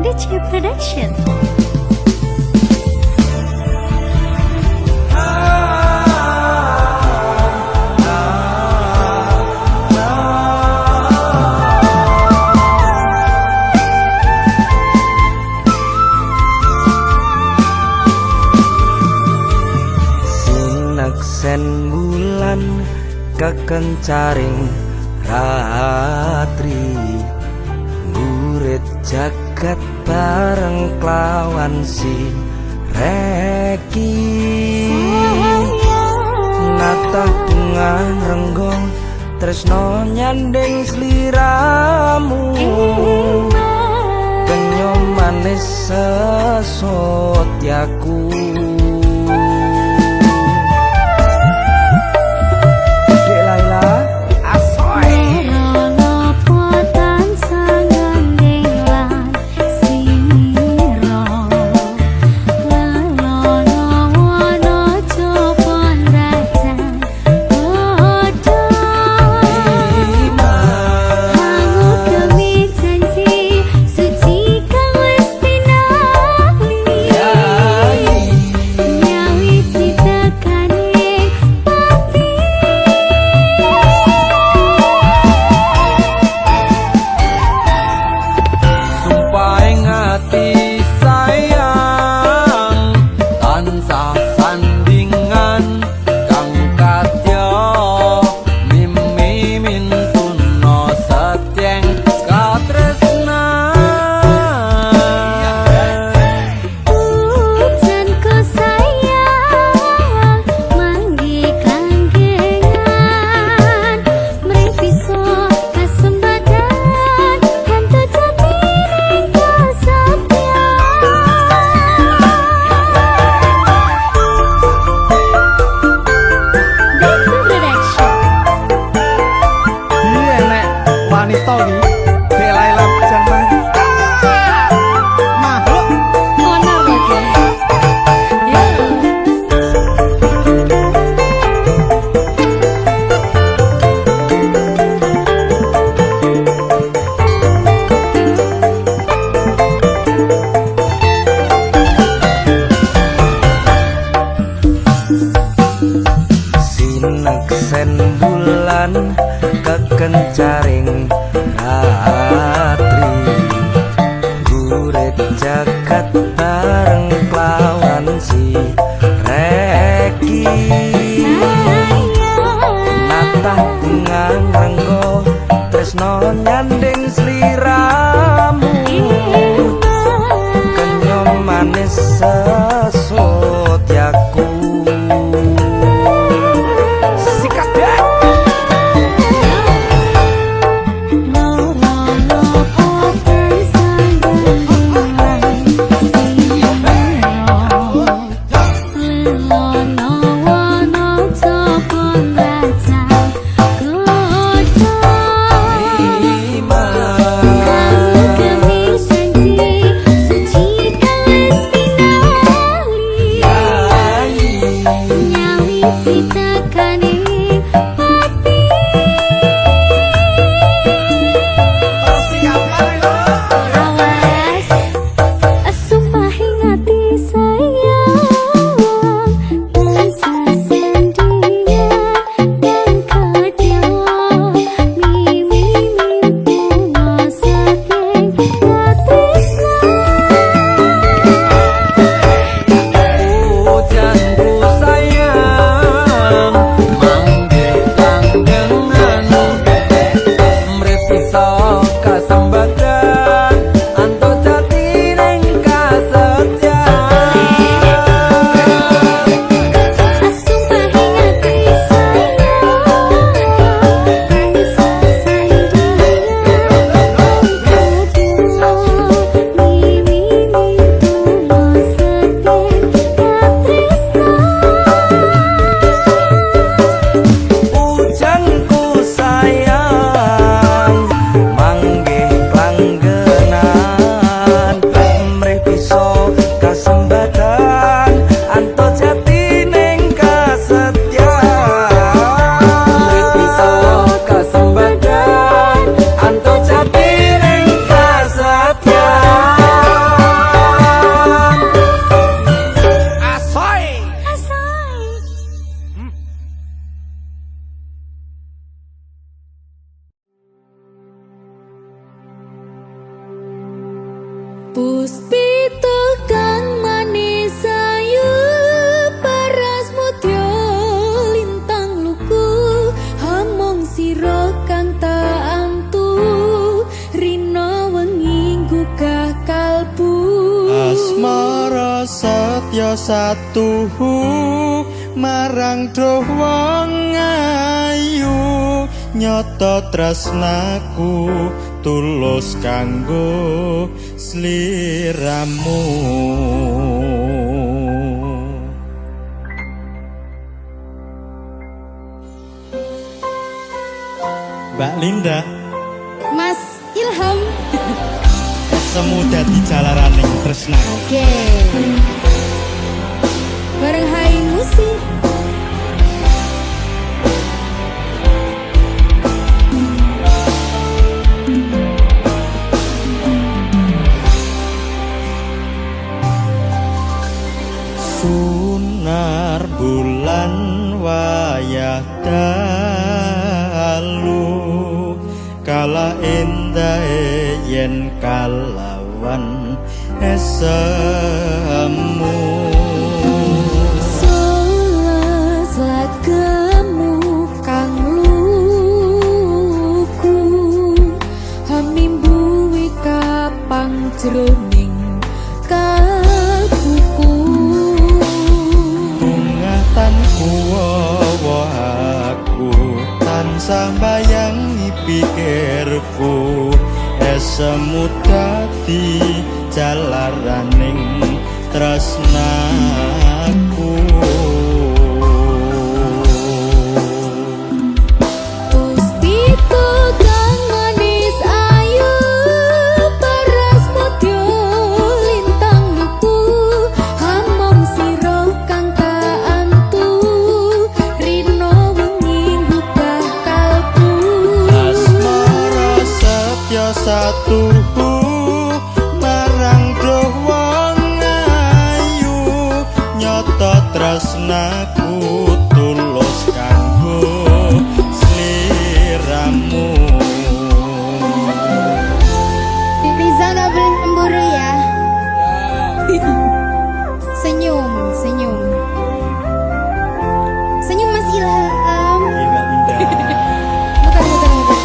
DJ Production. Sen bulan kekencaring ratri murid jagat bareng klawan si reki natah bunga renggong tresno nyanding sliramu kenyo manis sesotyaku sen bulan kekencaring ratri gurit jagat bareng klawan si reki natah bunga nganggo tresno nyanding sliramu kenyo manis sesotyaku Bye. Puspita kang manis ayu paras mutya lintang luku hamong sira kang tak antu rina wengi gugah kalbu asmara setya satuhu marang doh wong ayu nyoto tresnaku tulus kanggo sliramu Mbak Linda Mas Ilham. semu dadi jalaraning tresna Oke. Bareng Hai Musik. Sunar bulan wayah dalu kala endah yen kalawan esemu Solas lagamu kang luku hamimbuwi kapang jroning kalbuku bungatan kuwo aku tansah bayangi pikirku esemu dadi jalaraning tresnaku Puspita kang manis ayu paras mutya lintang luku hamong sira kang tak antu rina wengi gugah kalbu asmara setya satuhu marang doh wong ayu nyoto tresnaku tulus kanggo sliramu Riza nggak boleh cemburu ya. Senyum, senyum. Senyum Mas Ilham. Iya, Mbak Linda. Muter, muter, muter.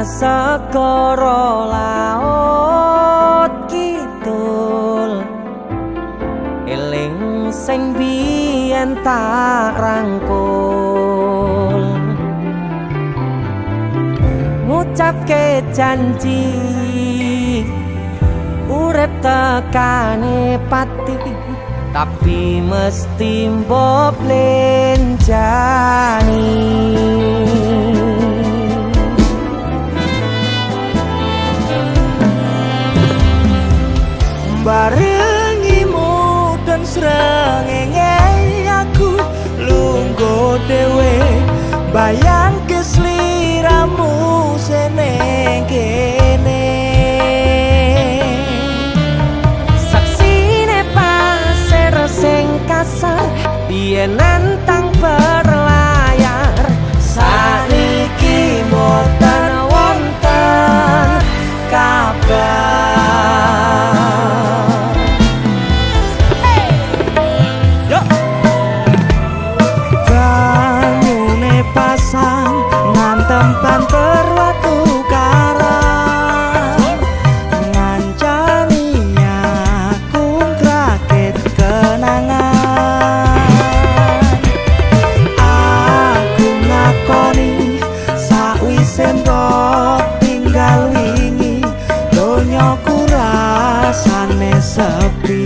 segara laut kidul eling sing biyen tak rangkul ngucapke janji urip tekane pati tapi mesti mbok lenjani barengimu dan srengenge aku lungguh dhewe bayang kesliramu seneng kene saksine pasir sing kasar biyen nantang berlayar saniki mboten wonten kabar pasang ngantem banter watu karang ngancani aku ngrakit kenangan aku ngakoni sakwise mbok tinggal wingi donyaku rasane sepi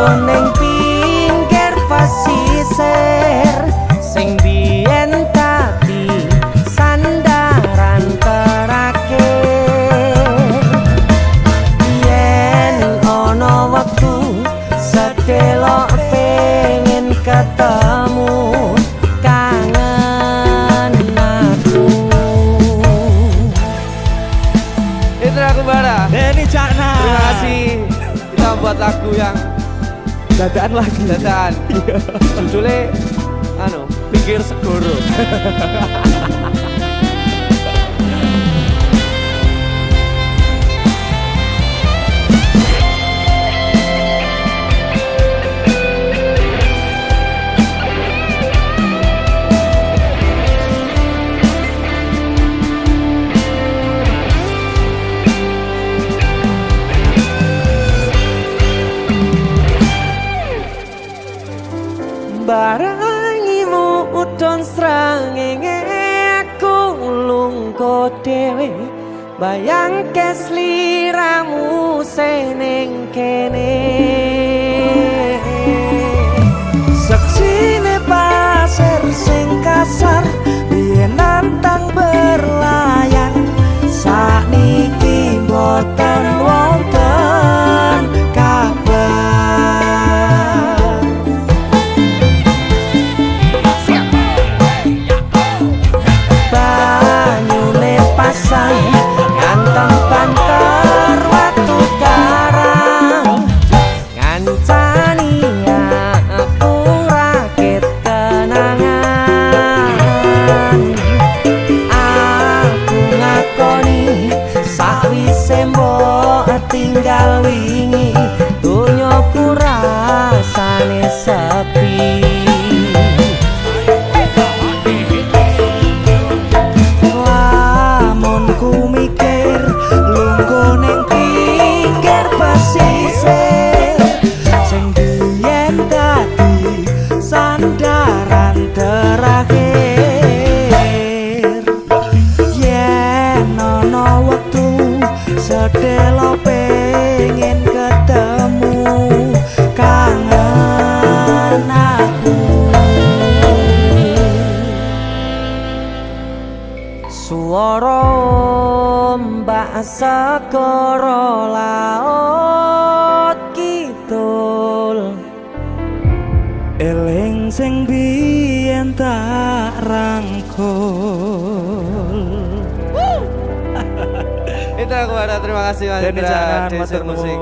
ning pinggir pasisir sing biyen tadi sandaran terakhir yen ana wektu sedelok pengen ketemu kangen aku itu aku bara Denny Cakna terima kasih kita buat lagu yang dadaan lagi dadaan judulnya pinggir segoro barangimu udon srengenge aku lungguh dhewe bayang kesliramu seneng kene saksine pasir sing kasar biyen nantang berlayar sakniki mboten wonten kabar nganteng banter watu karang ngancani aku rakit kenangan aku ngakoni sakwise mbok tinggal wingi donyaku rasane sepi ku mikir lungguh ning pinggir pasisir sing biyen dadi sandaran terakhir yen ana wektu sedelo pengen ketemu kangen aku suara mbak segara laut kidul eling sing biyen tak rangkul itu aku ada terima kasih Mas Indra Desir Musik.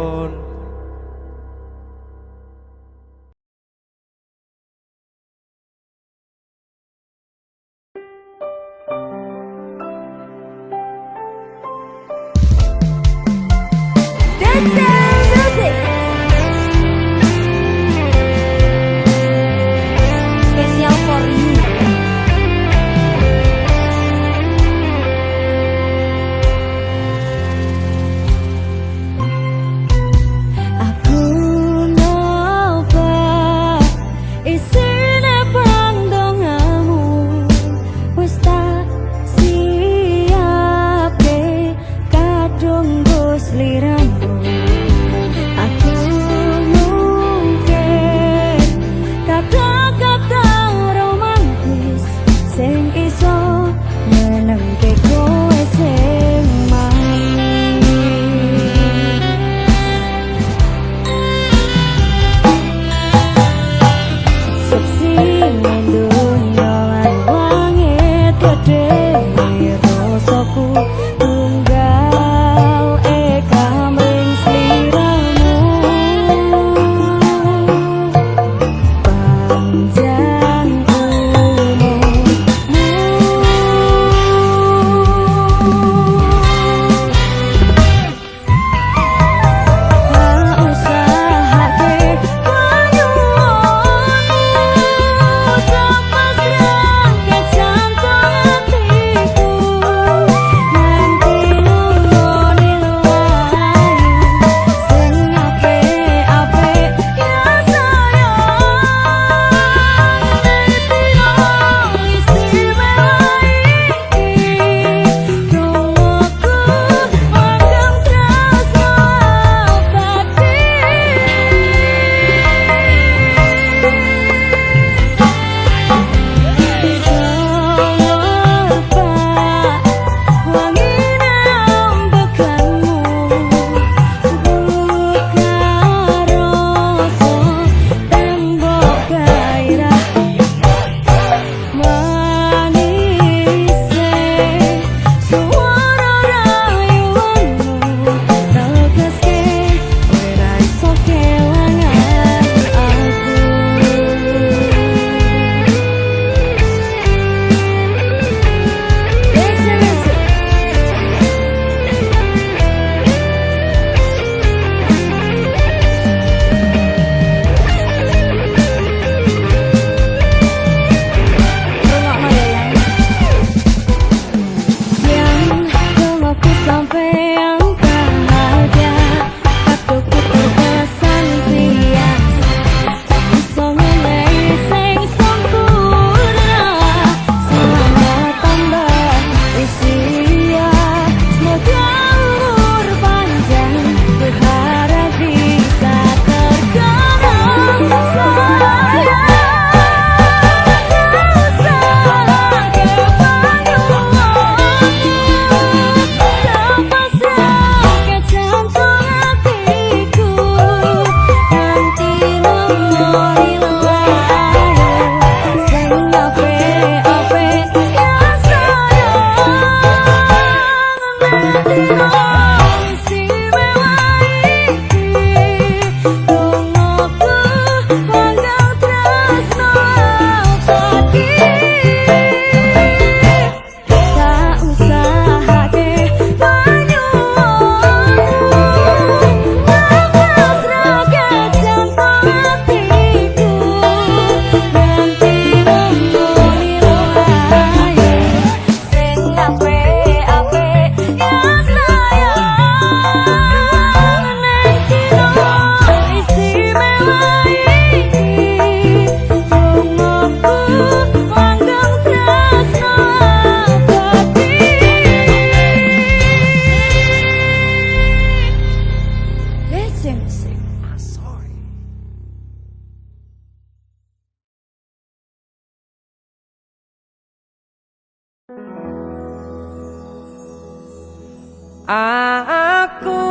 Aku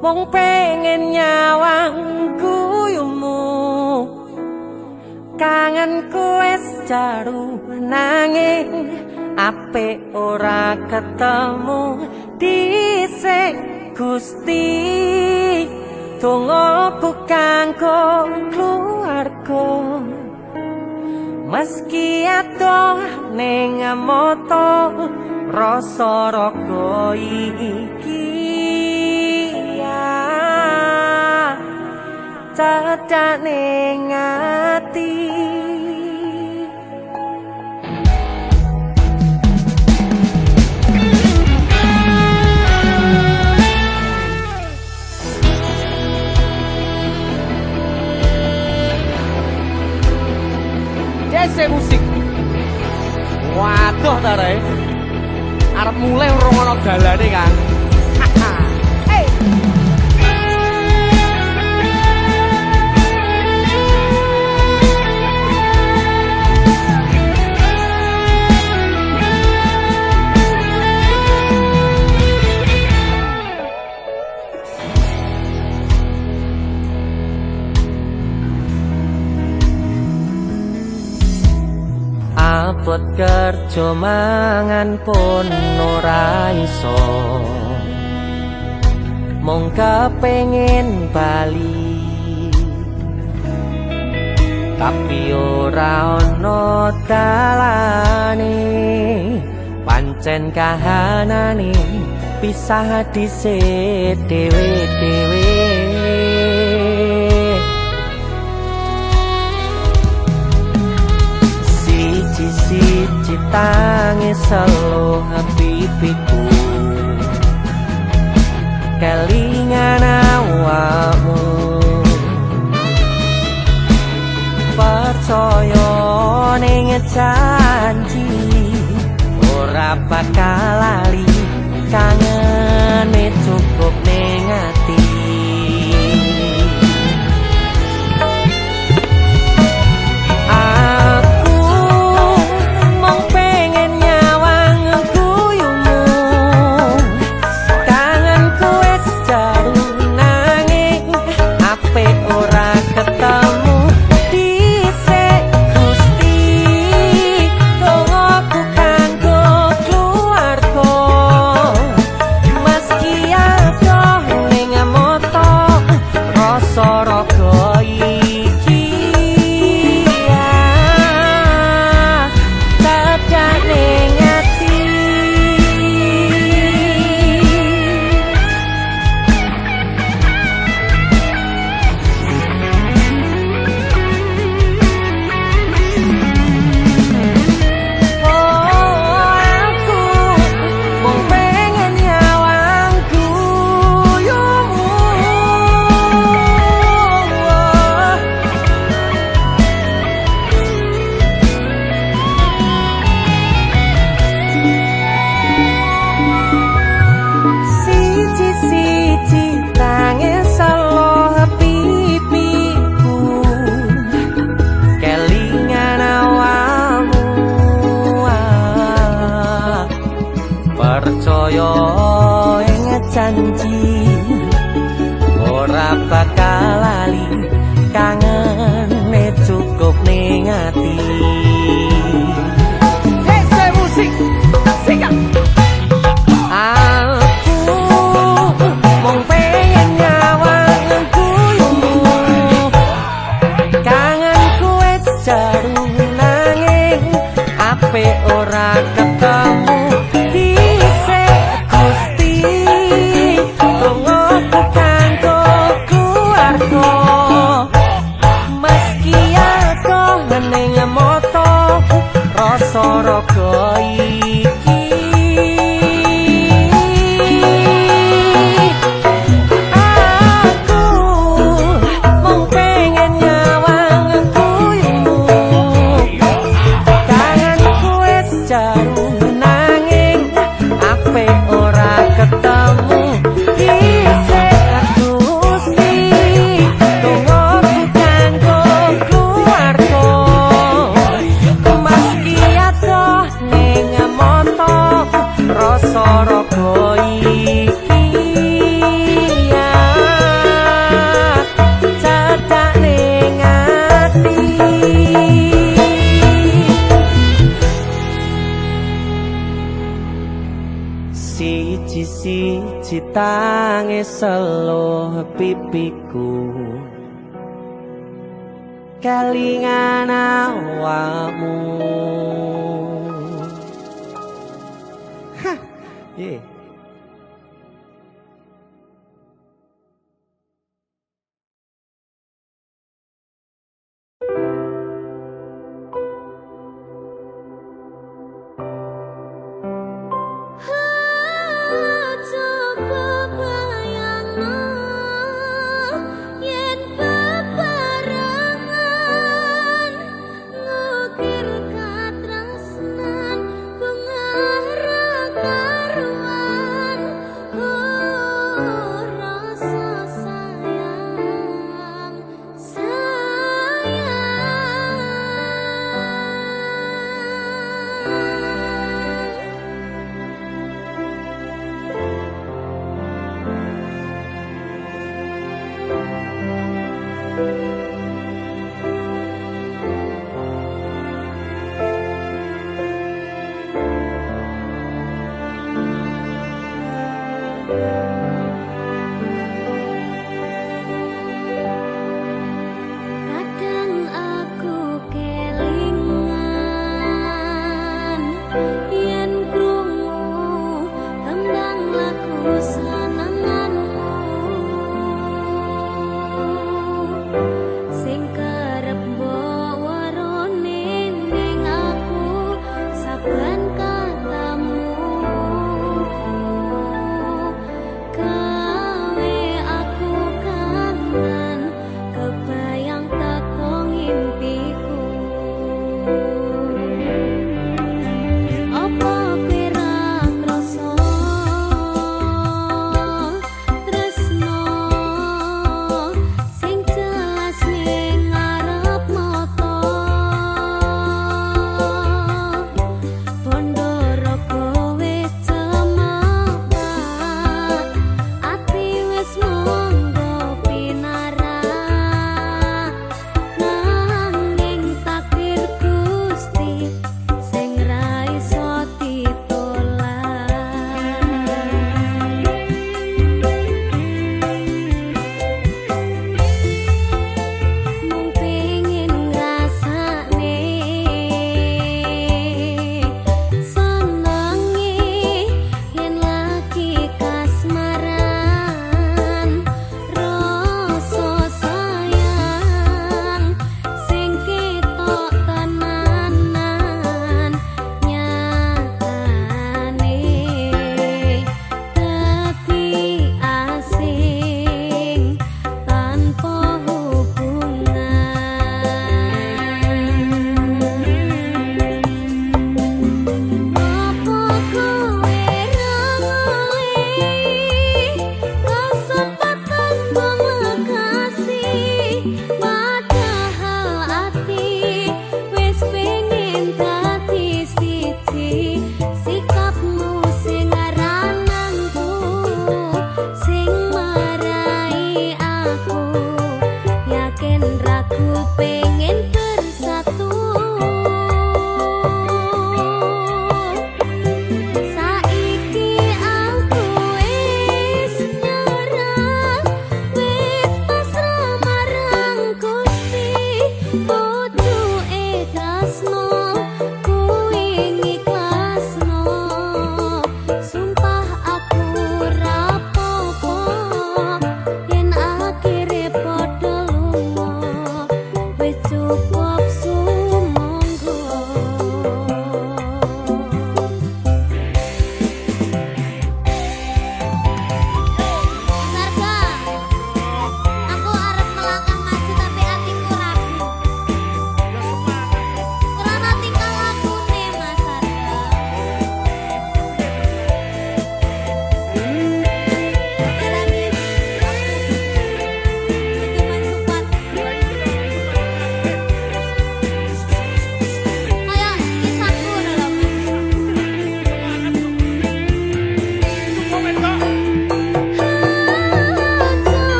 mong pengen nyawang guyumu, kangenku wis jaru nanging apik ora ketemu dhisik Gusti. Dongaku kanggo keluarga, meski adoh ning mata rasa raga iki ya cedak ning ati. Dese musik. Waduh ta rek. Arep mulai ngrungokno dalane kan. Hey. Luput kerja mangan pun ora iso, mung kepengin bali, tapi ora ono dalane, pancen kahanane pisah dhisik dhewe-dhewe. Siji tangis selo pipiku, kelingan awakmu, percaya ning janji ora bakal lali, kangene cukup ning ati. Percaya ing janji ora bakal lali, kangene cukup ning ati. Hey, musik, sikat. Aku mung pengen nyawang guyumu, kangenku wis jaru nanging apik ora ketemu. Soroko iki aku mung pengen nyawang guyumu, kangenku wis jaru nanging apik ora ketemu. Dhisik Gusti tunggu kanggo keluarga, rasa raga iki ya cedak ning ati. Siji-siji tangis selo pipiku, kelingan awakmu. Yeah. Karuan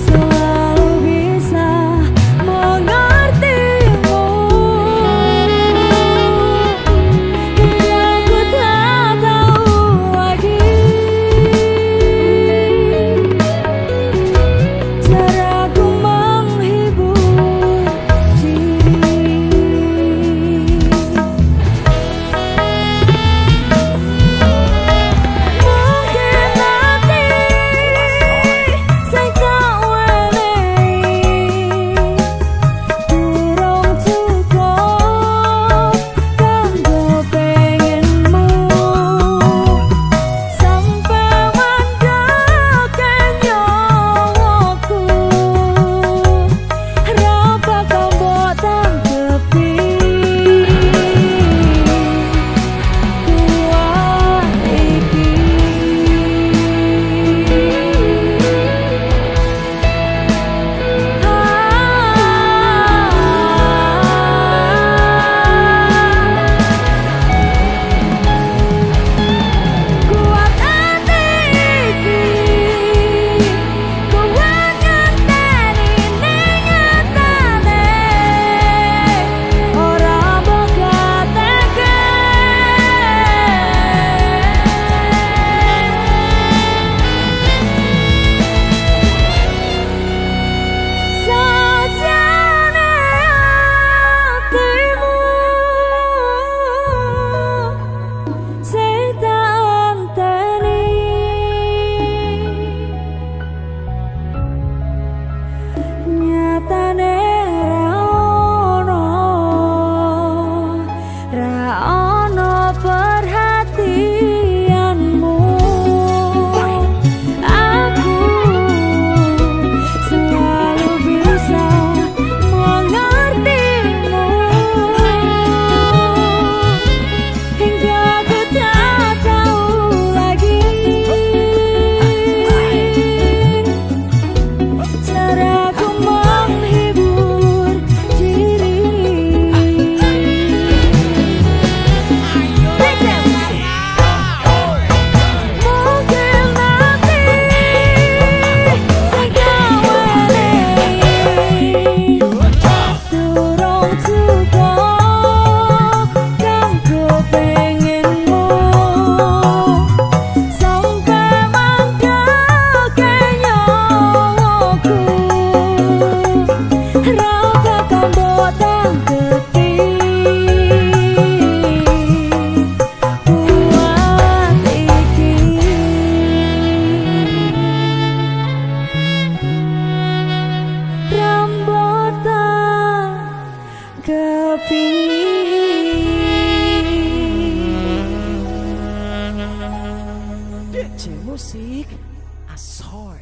Selalu DC Musik Asoy.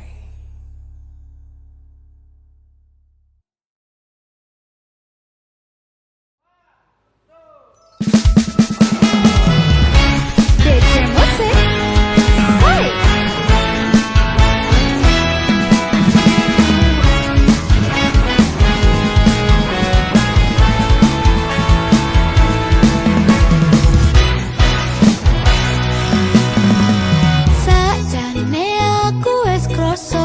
DC Musik. Hai. Sakjane aku wis krasa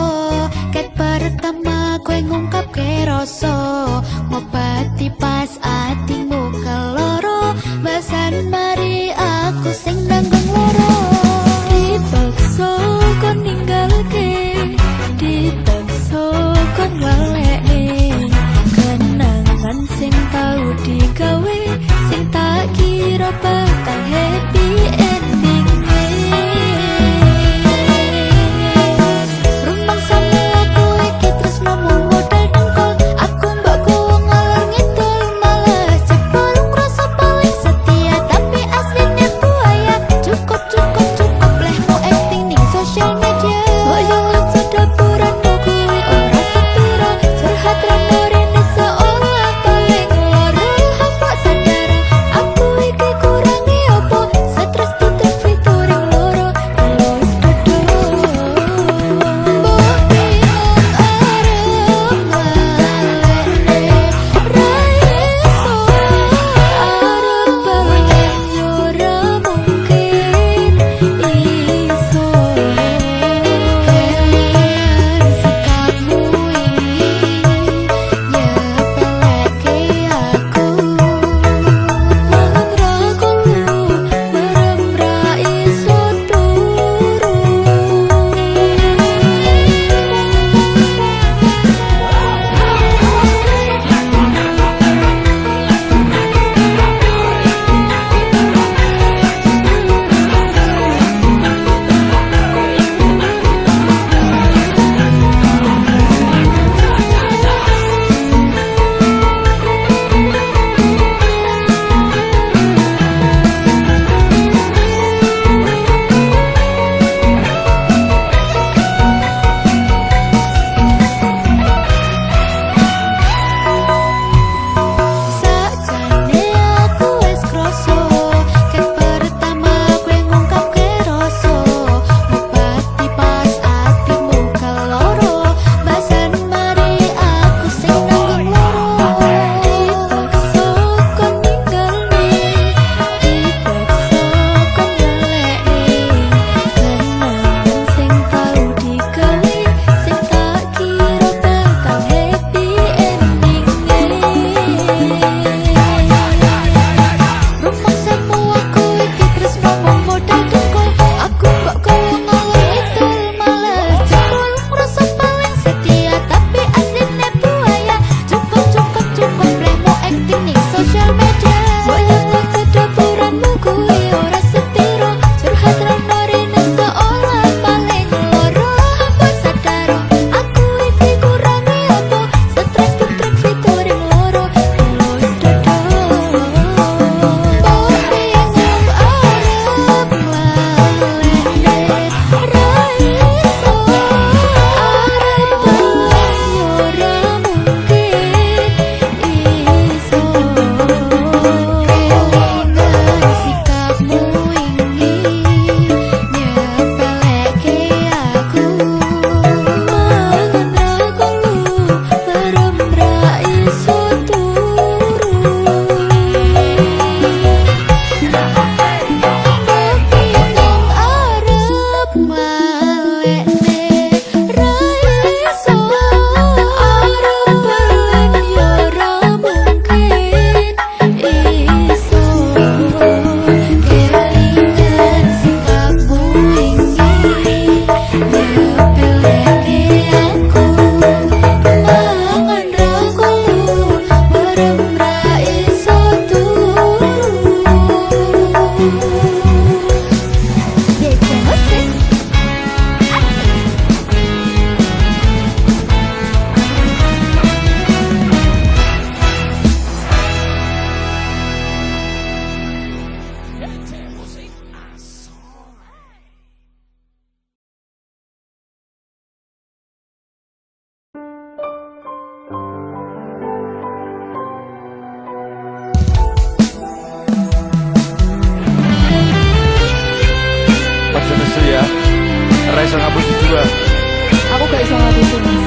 iso ngapusi Mas.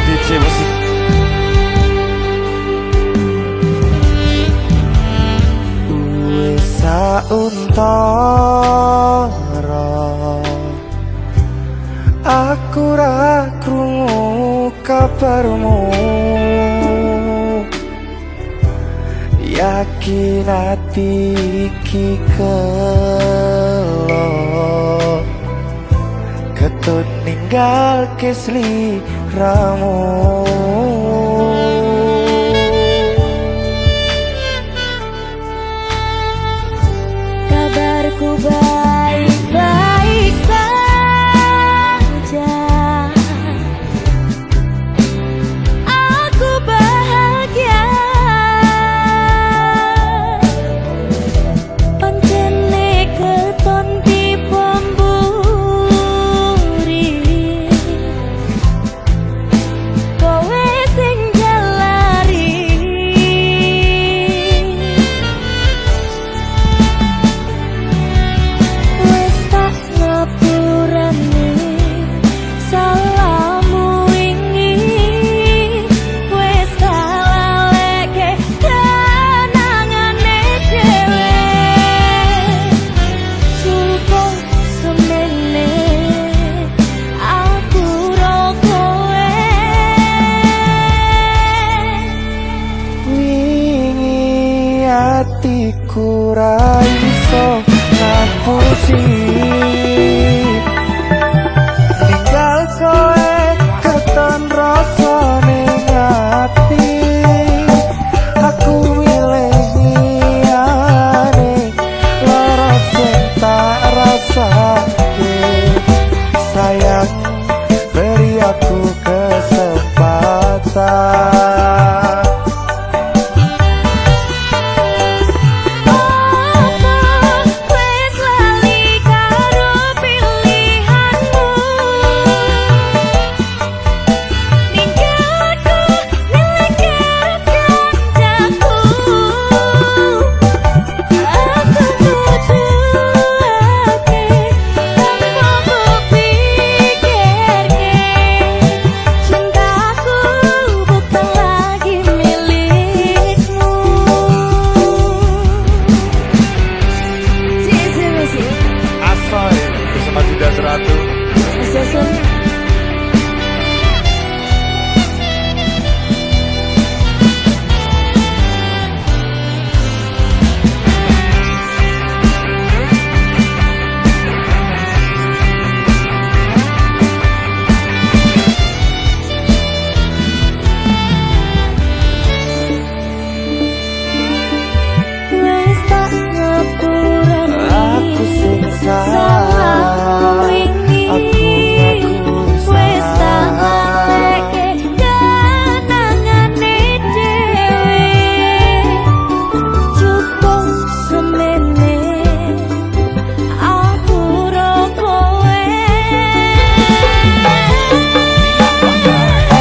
DJ musik. Wis sauntara aku ra krungu kabarmu, yakin ati iki kelo ketut ninggal kesliramu. Kabarku baik-baik saja. Aku bahagia. Pancene keton dipemburi. Kowe sing jalari. Wes tak ngapurane salahmu wingi. Wes tak laleke kenangane dhewe. Cukup semene aku ro kowe. Wingi atiku ra iso ngapusi ninggal kowe keton rasa ning ati. Aku milih liyane lara sing tak rasake. Sayang beri aku kesempatan. Wes lali karo pilihanmu. Ninggalku miliki kancaku. Aku tujuake tanpa kupikirke. Cintaku bukan lagi milikmu. Asoy bersama Judas Ratu. Jason. Wes tak ngapurane Aku sing salah, aku ngaku wes tak salah. ngaleke kenangane dhewe. Cukup semene aku ro kowe.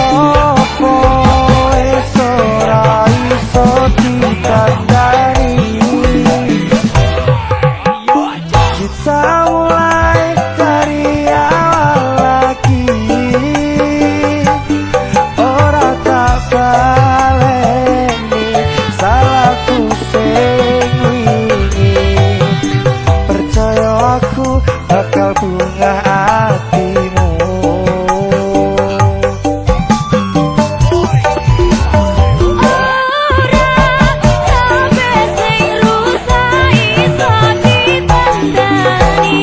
Opo wis ora iso dikandani. Kita mulai dari awal lagi. Ora tak baleni salahku sing wingi. Percaya aku bakal bunga hatimu. Ora kabeh sing rusak iso ditandani.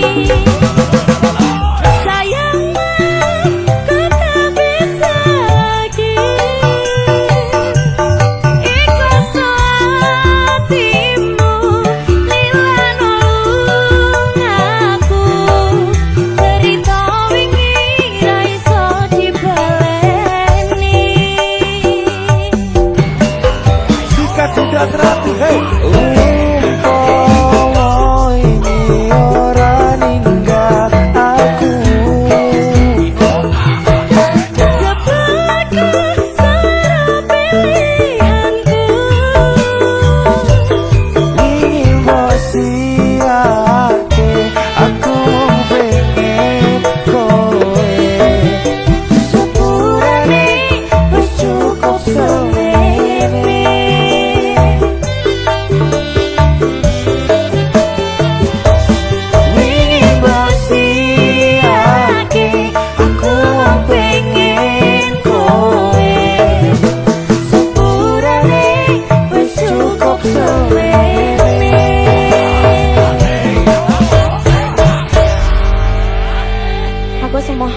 semua.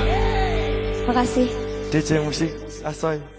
Makasih. DJ Musik Asoy. Musik.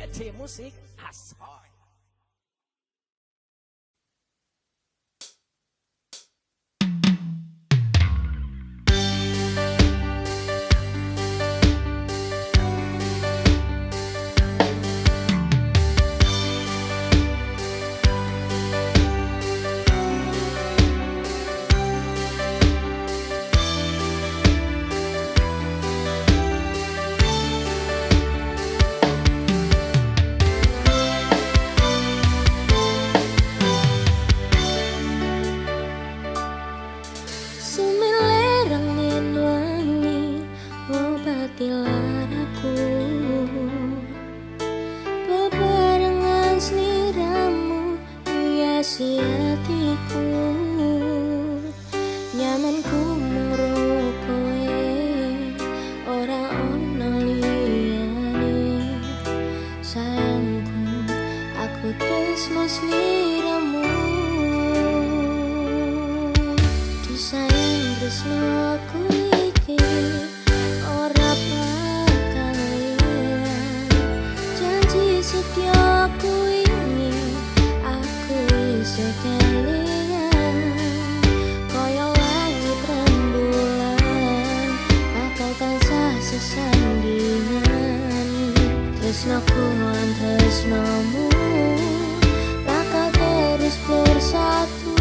DC Musik Asoy. Sumilerang yen wangi ngobati laraku, bebarengan sliramu hiasi hatiku. Nyamanku mung ro kowe, ora ono liyane. Sayangku, aku tresno sliramu. Sayang tresnoku iki ora bakal ilang. Janji setiaku ini aku isih kelingan. Kaya langit rembulan bakal tansah sesandingan. Tresnoku lan tresnomu bakal terus bersatu.